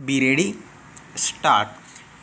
Be ready, start.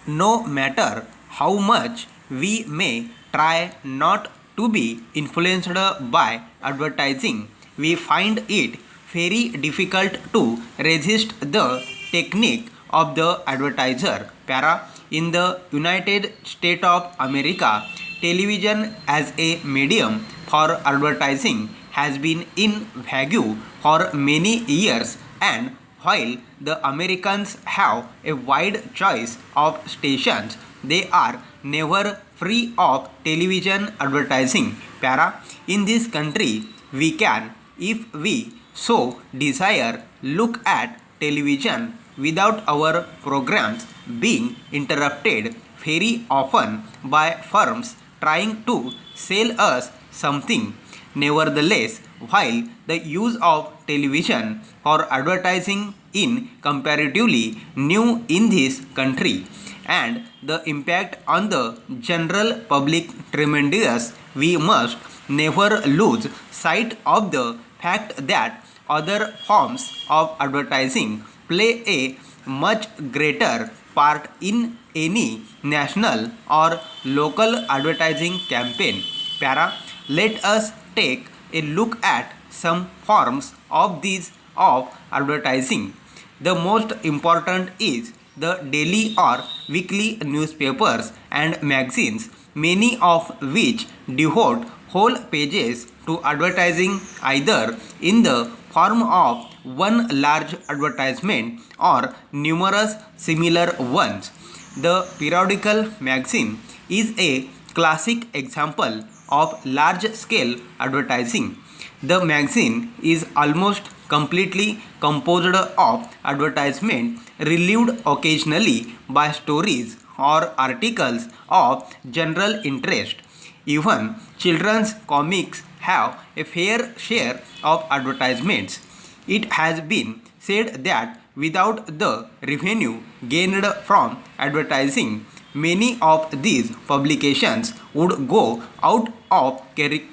No matter how much we may try not to be influenced by advertising, we find it very difficult to resist the technique of the advertiser. Para. In the United States of America, television as a medium for advertising has been in vogue for many years, and while the Americans have a wide choice of stations, they are never free of television advertising. Para. In this country, we can, if we so desire, look at television without our programs being interrupted very often by firms trying to sell us something. Nevertheless, while the use of television for advertising is comparatively new in this country and the impact on the general public tremendous, we must never lose sight of the fact that other forms of advertising play a much greater part in any national or local advertising campaign. Para. Let us take a look at some forms of these of advertising. The most important is the daily or weekly newspapers and magazines, many of which devote whole pages to advertising either in the form of one large advertisement or numerous similar ones. The periodical magazine is a classic example of large-scale advertising. The magazine is almost completely composed of advertisement relieved occasionally by stories or articles of general interest. Even children's comics have a fair share of advertisements. It has been said that without the revenue gained from advertising, many of these publications would go out of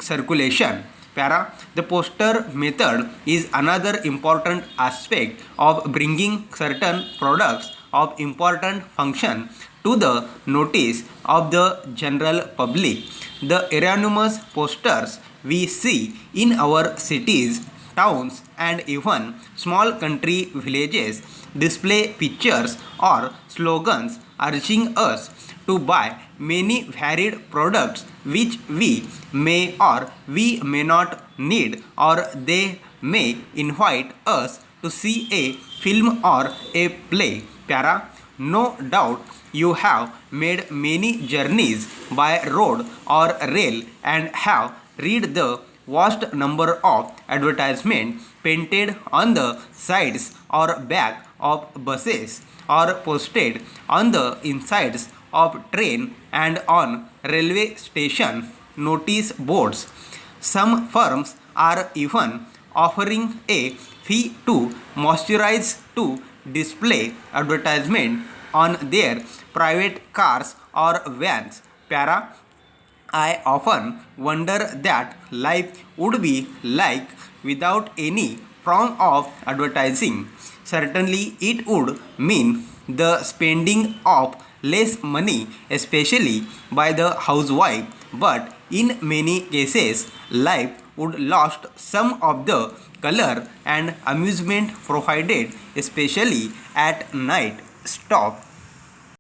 circulation. Para. The poster method is another important aspect of bringing certain products of important function to the notice of the general public. The enormous posters we see in our cities, towns, and even small country villages display pictures or slogans urging us to buy many varied products which we may or we may not need, or they may invite us to see a film or a play. Para. No doubt you have made many journeys by road or rail and have read the vast number of advertisements painted on the sides or back of buses or posted on the insides of train and on railway station notice boards. Some firms are even offering a fee to moisturize to display advertisement on their private cars or vans. Para. I often wonder that life would be like without any form of advertising. Certainly, it would mean the spending of less money, especially by the housewife, but in many cases, life would lost some of the color and amusement provided, especially at night. Stop.